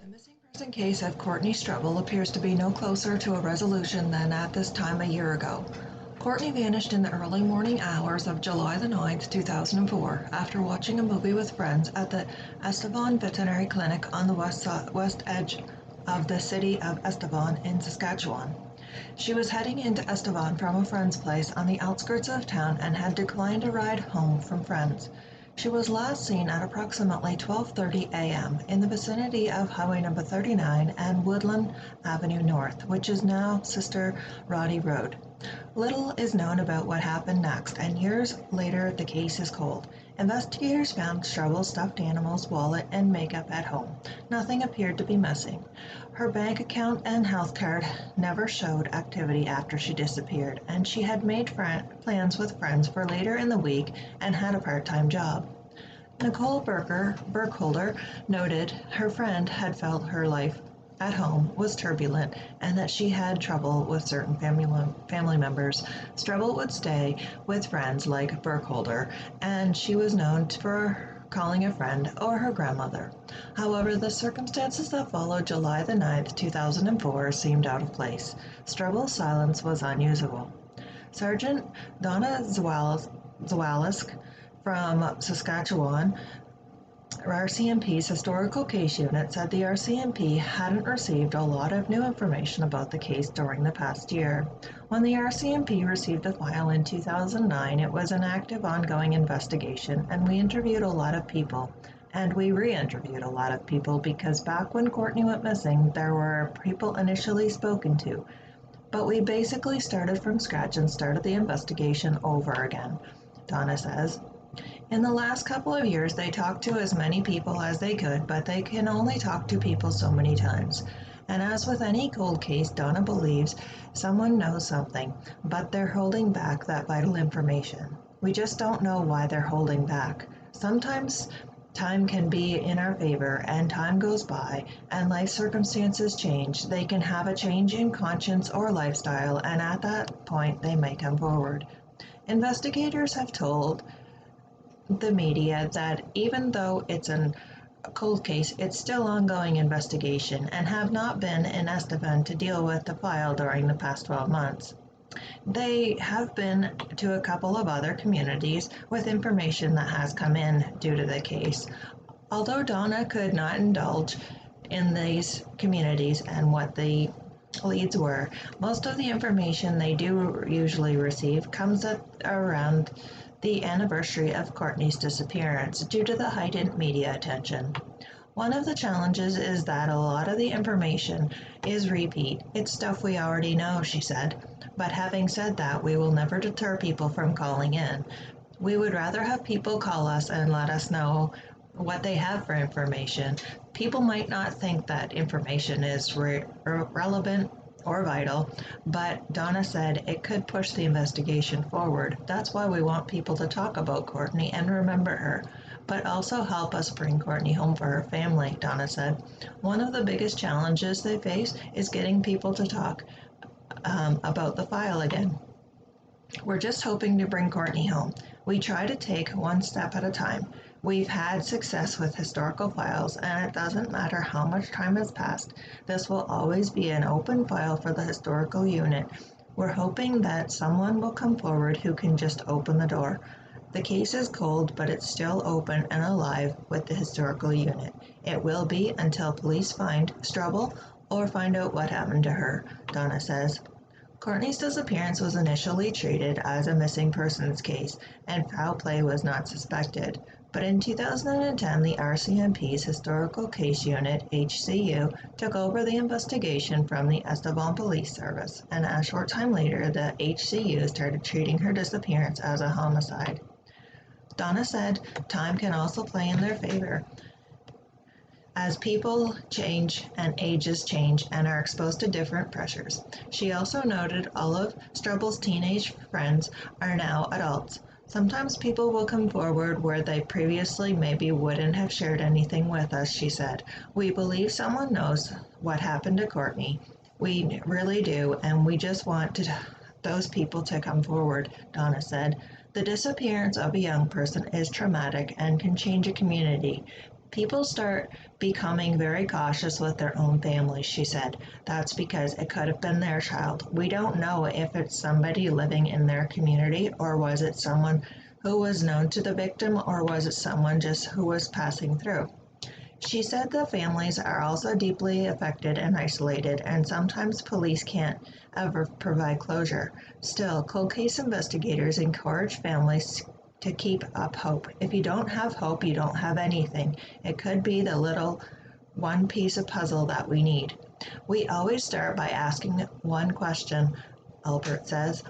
The missing person case of Courtney Struble appears to be no closer to a resolution than at this time a year ago. Courtney vanished in the early morning hours of July the 9th, 2004, after watching a movie with friends at the Estevan Veterinary Clinic on the west edge of the city of Estevan in Saskatchewan. She was heading into Estevan from a friend's place on the outskirts of town and had declined a ride home from friends. She was last seen at approximately 12:30 a.m. in the vicinity of Highway number 39 and Woodland Avenue North, which is now Sister Roddy Road. Little is known about what happened next, and years later the case is cold. Investigators found Struble's stuffed animal's wallet and makeup at home. Nothing appeared to be missing. Her bank account and health card never showed activity after she disappeared, and she had made plans with friends for later in the week and had a part-time job. Nicole Burkholder noted her friend had felt her life at home was turbulent and that she had trouble with certain family members. Struble would stay with friends like Burkholder, and she was known for calling a friend or her grandmother. However, the circumstances that followed July the 9th, 2004 seemed out of place. Struble's silence was unusual. Sergeant Donna Zawalisk from Saskatchewan RCMP's Historical Case Unit said the RCMP hadn't received a lot of new information about the case during the past year. When the RCMP received the file in 2009, it was an active ongoing investigation, and we interviewed a lot of people. And we re-interviewed a lot of people because back when Courtney went missing, there were people initially spoken to. But we basically started from scratch and started the investigation over again, Donna says. In the last couple of years, they talked to as many people as they could, but they can only talk to people so many times. And as with any cold case, Donna believes someone knows something, but they're holding back that vital information. We just don't know why they're holding back. Sometimes time can be in our favor, and time goes by, and life circumstances change. They can have a change in conscience or lifestyle, and at that point, they may come forward. Investigators have told the media that even though it's a cold case, it's still ongoing investigation and have not been in Estevan to deal with the file during the past 12 months. They have been to a couple of other communities with information that has come in due to the case. Although Donna could not indulge in these communities and what the leads were, most of the information they do usually receive comes at around the anniversary of Courtney's disappearance due to the heightened media attention. One of the challenges is that a lot of the information is repeat. It's stuff we already know, she said. But having said that, we will never deter people from calling in. We would rather have people call us and let us know what they have for information. People might not think that information is relevant or vital, but Donna said it could push the investigation forward. That's why we want people to talk about Courtney and remember her, but also help us bring Courtney home for her family, Donna said. One of the biggest challenges they face is getting people to talk about the file again. We're just hoping to bring Courtney home. We try to take one step at a time. We've had success with historical files, and it doesn't matter how much time has passed. This will always be an open file for the historical unit. We're hoping that someone will come forward who can just open the door. The case is cold, but it's still open and alive with the historical unit. It will be until police find Struble or find out what happened to her, Donna says. Courtney's disappearance was initially treated as a missing persons case, and foul play was not suspected. But in 2010, the RCMP's Historical Case Unit, HCU, took over the investigation from the Estevan Police Service, and a short time later, the HCU started treating her disappearance as a homicide. Donna said time can also play in their favor. As people change and ages change and are exposed to different pressures. She also noted all of Struble's teenage friends are now adults. Sometimes people will come forward where they previously maybe wouldn't have shared anything with us, she said. We believe someone knows what happened to Courtney. We really do, and we just want those people to come forward, Donna said. The disappearance of a young person is traumatic and can change a community. People start becoming very cautious with their own families, she said. That's because it could have been their child. We don't know if it's somebody living in their community, or was it someone who was known to the victim, or was it someone just who was passing through. She said the families are also deeply affected and isolated, and sometimes police can't ever provide closure. Still, cold case investigators encourage families to keep up hope. If you don't have hope, you don't have anything. It could be the little one piece of puzzle that we need. We always start by asking one question, Albert says.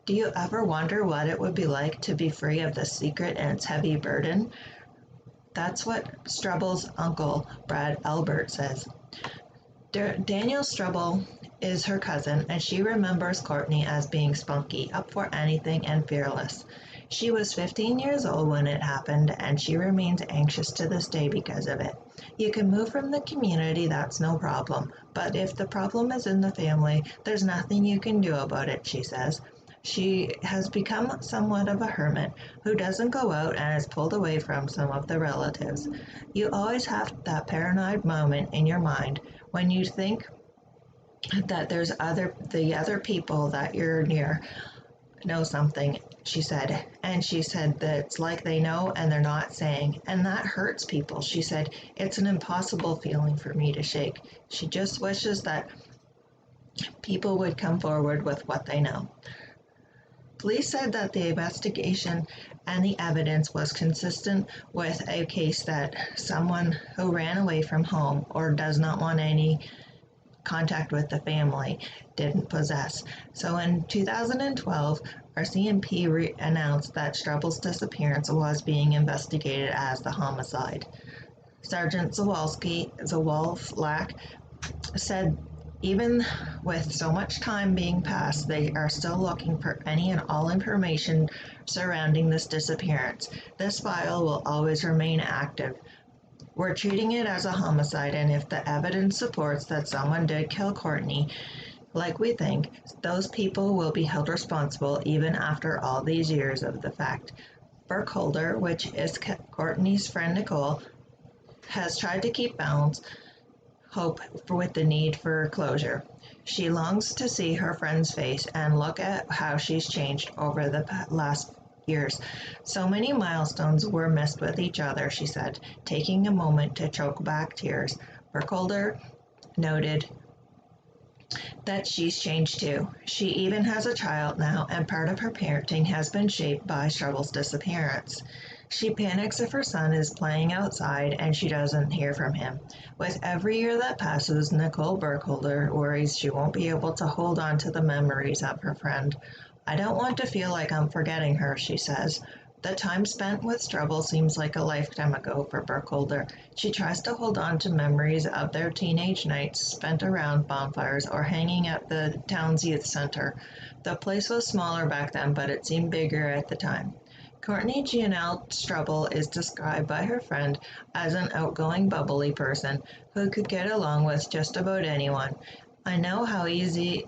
Do you ever wonder what it would be like to be free of the secret and its heavy burden? That's what Struble's uncle, Brad Albert, says. Daniel Struble is her cousin, and she remembers Courtney as being spunky, up for anything, and fearless. She was 15 years old when it happened, and she remains anxious to this day because of it. You can move from the community, that's no problem, but if the problem is in the family, there's nothing you can do about it, she says. She has become somewhat of a hermit who doesn't go out and is pulled away from some of the relatives. You always have that paranoid moment in your mind when you think that the other people that you're near know something, she said. And she said that it's like they know and they're not saying. And that hurts people. She said, it's an impossible feeling for me to shake. She just wishes that people would come forward with what they know. Police said that the investigation and the evidence was consistent with a case that someone who ran away from home or does not want any contact with the family didn't possess. So in 2012, RCMP announced that Struble's disappearance was being investigated as the homicide. Sergeant Zawalak said even with so much time being passed, they are still looking for any and all information surrounding this disappearance. This file will always remain active. We're treating it as a homicide, and if the evidence supports that someone did kill Courtney, like we think, those people will be held responsible even after all these years of the fact. Burkholder, which is Courtney's friend Nicole, has tried to keep balance hope with the need for closure. She longs to see her friend's face and look at how she's changed over the last years. So many milestones were missed with each other, she said, taking a moment to choke back tears. Burkholder noted that she's changed too. She even has a child now, and part of her parenting has been shaped by Struble's disappearance. She panics if her son is playing outside and she doesn't hear from him. With every year that passes, Nicole Burkholder worries she won't be able to hold on to the memories of her friend. I don't want to feel like I'm forgetting her, she says. The time spent with Struble seems like a lifetime ago for Burkholder. She tries to hold on to memories of their teenage nights spent around bonfires or hanging at the town's youth center. The place was smaller back then, but it seemed bigger at the time. Courtney Jennelle Struble is described by her friend as an outgoing, bubbly person who could get along with just about anyone. I know how easy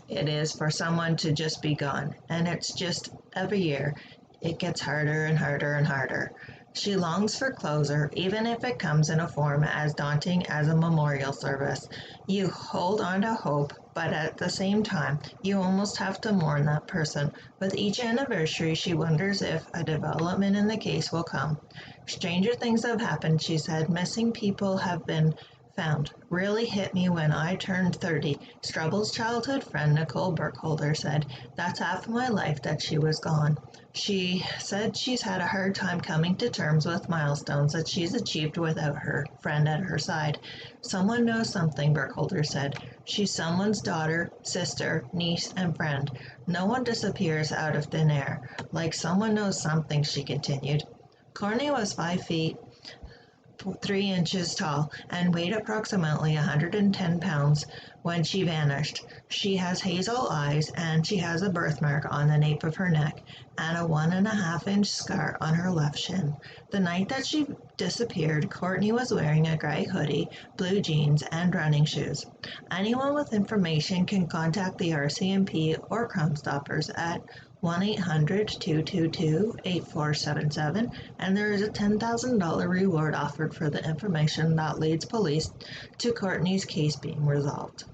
it is for someone to just be gone, and it's just every year it gets harder and harder and harder. She longs for closure, even if it comes in a form as daunting as a memorial service. You hold on to hope, but at the same time, you almost have to mourn that person. With each anniversary, she wonders if a development in the case will come. Stranger things have happened, she said. Missing people have been found. Really hit me when I turned 30. Struble's childhood friend Nicole Burkholder said, that's half my life that she was gone. She said she's had a hard time coming to terms with milestones that she's achieved without her friend at her side. Someone knows something, Burkholder said. She's someone's daughter, sister, niece, and friend. No one disappears out of thin air. Like someone knows something, she continued. Courtney was 5 feet 3 inches tall and weighed approximately 110 pounds when she vanished. She has hazel eyes and she has a birthmark on the nape of her neck and a 1.5-inch scar on her left shin. The night that she disappeared, Courtney was wearing a gray hoodie, blue jeans, and running shoes. Anyone with information can contact the RCMP or Crime Stoppers at 1-800-222-8477, and there is a $10,000 reward offered for the information that leads police to Courtney's case being resolved.